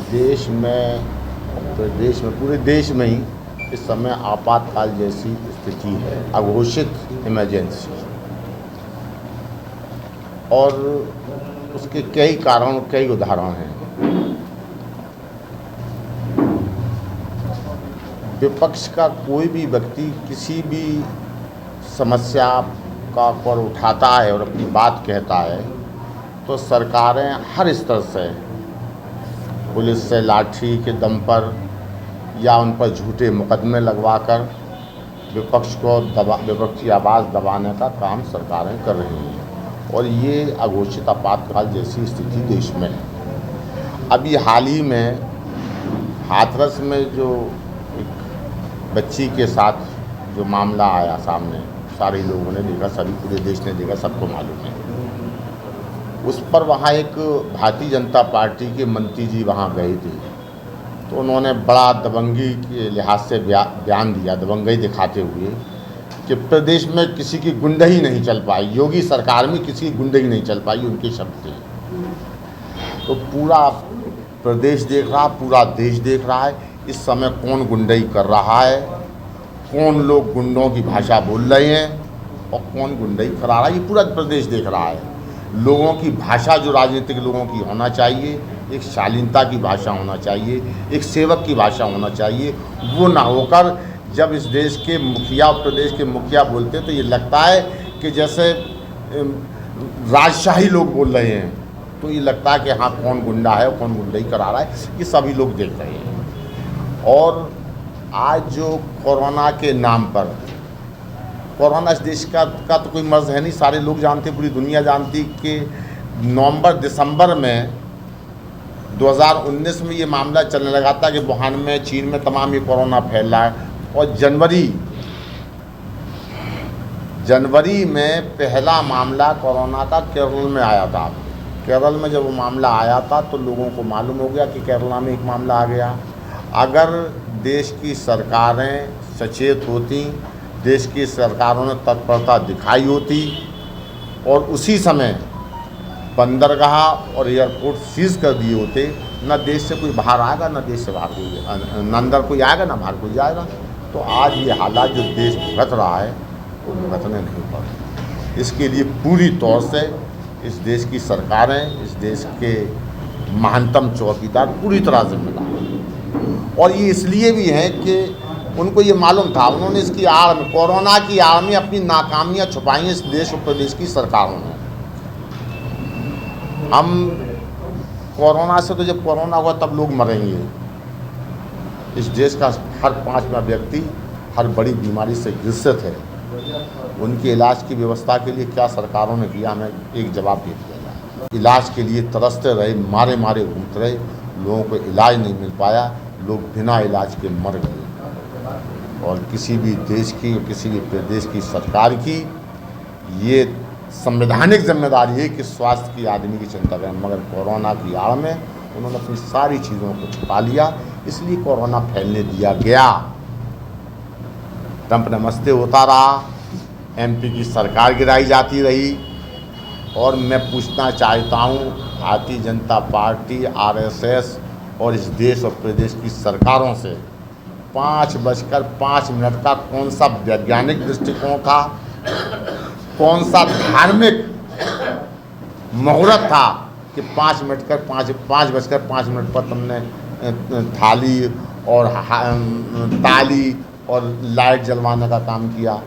देश में, प्रदेश में, पूरे देश में ही इस समय आपातकाल जैसी स्थिति है, अघोषित इमरजेंसी। और उसके कई कारण, कई उदाहरण हैं। विपक्ष का कोई भी व्यक्ति किसी भी समस्या का पर उठाता है और अपनी बात कहता है तो सरकारें हर स्तर से, पुलिस से लाठी के दम पर या उन पर झूठे मुकदमे लगवाकर विपक्ष की आवाज़ दबाने का काम सरकारें कर रही हैं। और ये अघोषित आपातकाल जैसी स्थिति देश में है। अभी हाल ही में हाथरस में जो एक बच्ची के साथ जो मामला आया सामने, सारे लोगों ने देखा, सभी पूरे देश ने देखा, सबको मालूम है। उस पर वहाँ एक भारतीय जनता पार्टी के मंत्री जी वहाँ गए थे, तो उन्होंने बड़ा दबंगी के लिहाज से बयान दिया, दबंगई दिखाते हुए कि प्रदेश में किसी की गुंडही नहीं चल पाई, योगी सरकार में किसी की गुंडही नहीं चल पाई, उनके शब्द थे। तो पूरा प्रदेश देख रहा, पूरा देश देख रहा है इस समय कौन गुंडही कर रहा है, कौन लोग गुंडों की भाषा बोल रहे हैं और कौन गुंडही करा रहा है, ये पूरा प्रदेश देख रहा है। लोगों की भाषा जो राजनीतिक लोगों की होना चाहिए, एक शालीनता की भाषा होना चाहिए, एक सेवक की भाषा होना चाहिए, वो ना होकर जब इस देश के मुखिया और प्रदेश के मुखिया बोलते हैं तो ये लगता है कि जैसे राजशाही लोग बोल रहे हैं। तो ये लगता है कि हाँ, कौन गुंडा है और कौन गुंडही करा रहा है, ये सभी लोग देख रहे हैं। और आज जो कोरोना के नाम पर, कोरोना इस देश का तो कोई मर्ज है नहीं, सारे लोग जानते, पूरी दुनिया जानती कि नवंबर दिसंबर में 2019 में ये मामला चलने लगा था कि वुहान में, चीन में तमाम ये कोरोना फैल रहा है। और जनवरी में पहला मामला कोरोना का केरल में आया था। केरल में जब वो मामला आया था तो लोगों को मालूम हो गया कि केरला में एक मामला आ गया। अगर देश की सरकारें सचेत होती, देश की सरकारों ने तत्परता दिखाई होती और उसी समय बंदरगाह और एयरपोर्ट सीज कर दिए होते, न देश से कोई बाहर आएगा, न देश से बाहर कोई, न अंदर कोई आएगा, न बाहर कोई जाएगा, तो आज ये हालात जो देश भुगत रहा है वो भुगतने नहीं पड़े। इसके लिए पूरी तौर से इस देश की सरकारें, इस देश के महानतम चौकीदार पूरी तरह जिम्मेदार हैं। और ये इसलिए भी हैं कि उनको ये मालूम था, उन्होंने इसकी आड़ में, कोरोना की आड़ में अपनी नाकामियाँ छुपाई हैं इस देश और प्रदेश की सरकारों ने। हम कोरोना से, तो जब कोरोना हुआ तब लोग मरेंगे। इस देश का हर 5वां व्यक्ति हर बड़ी बीमारी से ग्रसित है। उनके इलाज की व्यवस्था के लिए क्या सरकारों ने किया, हमें एक जवाब दे दिया जाए। इलाज के लिए तरसते रहे, मारे मारे घूमते रहे, लोगों को इलाज नहीं मिल पाया, लोग बिना इलाज के मर गए। और किसी भी देश की, किसी भी प्रदेश की सरकार की ये संवैधानिक जिम्मेदारी है कि स्वास्थ्य की आदमी की चिंता करें, मगर कोरोना की आड़ में उन्होंने अपनी सारी चीज़ों को छुपा लिया, इसलिए कोरोना फैलने दिया गया। ट्रंप नमस्ते होता रहा, एमपी की सरकार गिराई जाती रही। और मैं पूछना चाहता हूँ भारतीय जनता पार्टी, आरएसएस और इस देश और प्रदेश की सरकारों से 5:05 का कौन सा वैज्ञानिक दृष्टिकोण था, कौन सा धार्मिक मुहूर्त था कि 5:05 पर तुमने थाली और ताली और लाइट जलवाने का काम किया।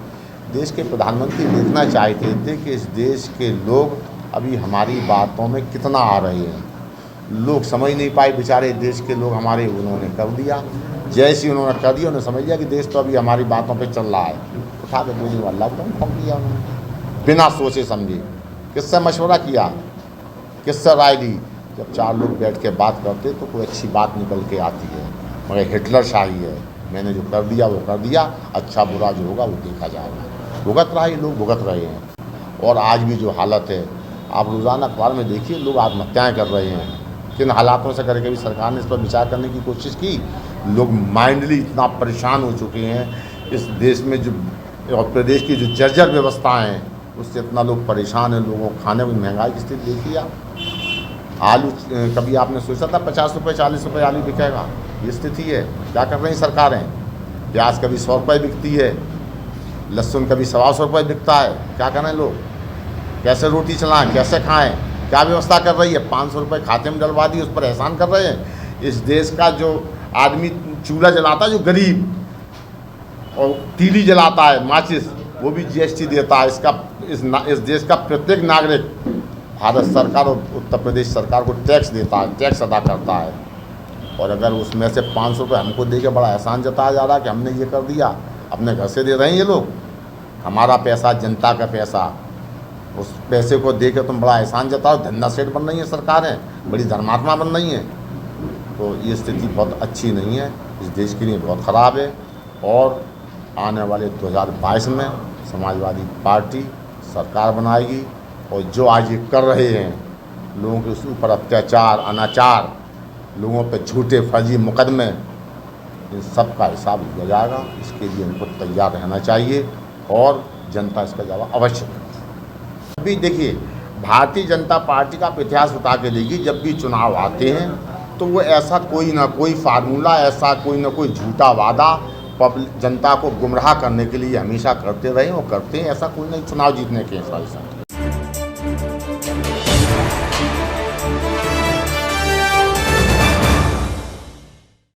देश के प्रधानमंत्री देखना चाहते थे कि इस देश के लोग अभी हमारी बातों में कितना आ रहे हैं। लोग समझ नहीं पाए, बेचारे देश के लोग हमारे, उन्होंने कर दिया। जैसे ही उन्होंने कर दिया, उन्होंने समझ लिया कि देश तो अभी हमारी बातों पे चल रहा है, उठा के गोली वाला लॉकडाउन खोल दिया उन्होंने, बिना सोचे समझे। किससे मशवरा किया, किससे राय ली? जब 4 लोग बैठ के बात करते तो कोई अच्छी बात निकल के आती है, मगर हिटलर शाही है, मैंने जो कर दिया वो कर दिया, अच्छा बुरा जो होगा वो देखा जाएगा। भुगत रहा है, लोग भुगत रहे हैं। और आज भी जो हालत है, आप रोज़ाना अखबार में देखिए, लोग आत्महत्याएँ कर रहे हैं। किन हालातों से करके भी सरकार ने इस पर विचार करने की कोशिश की। लोग माइंडली इतना परेशान हो चुके हैं, इस देश में जो और प्रदेश की जो जर्जर व्यवस्थाएँ हैं उससे इतना लोग परेशान हैं। लोगों को खाने में महंगाई की स्थिति देखिए आप। आलू कभी आपने सोचा था 50 रुपये 40 रुपये आलू बिकेगा? ये स्थिति है। क्या कर रही सरकारें? प्याज कभी 100 रुपये बिकती है, लहसुन कभी 125 रुपये बिकता है। क्या करें लोग? कैसे रोटी चलाएं, कैसे खाएं? क्या व्यवस्था कर रही है? 500 रुपये खाते में डलवा दी, उस पर एहसान कर रहे हैं। इस देश का जो आदमी चूल्हा जलाता है, जो गरीब, और तीली जलाता है, माचिस, वो भी जीएसटी देता है। इस देश का प्रत्येक नागरिक भारत सरकार और उत्तर प्रदेश सरकार को टैक्स देता है, टैक्स अदा करता है। और अगर उसमें से 500 रुपये हमको दे के बड़ा एहसान जताया जा रहा है कि हमने ये कर दिया, अपने घर से दे रहे हैं ये लोग। हमारा पैसा, जनता का पैसा, उस पैसे को दे के तुम बड़ा एहसान जताओ। धंधा सेठ बन रही है सरकारें, बड़ी धर्मात्मा बन रही हैं। तो ये स्थिति बहुत अच्छी नहीं है, इस देश के लिए बहुत ख़राब है। और आने वाले 2022 में समाजवादी पार्टी सरकार बनाएगी, और जो आज ये कर रहे हैं, लोगों के ऊपर अत्याचार, अनाचार, लोगों पे झूठे फर्जी मुकदमे, इन सब का हिसाब लिया जाएगा। इसके लिए उनको तैयार रहना चाहिए और जनता इसका जवाब अवश्य देगी। अभी देखिए, भारतीय जनता पार्टी का इतिहास बता के देगी, जब भी चुनाव आते हैं तो वो ऐसा कोई ना कोई फार्मूला, ऐसा कोई ना कोई झूठा वादा पब्लिक जनता को गुमराह करने के लिए हमेशा करते रहे और करते हैं। ऐसा कोई नहीं चुनाव जीतने के हिसाब से।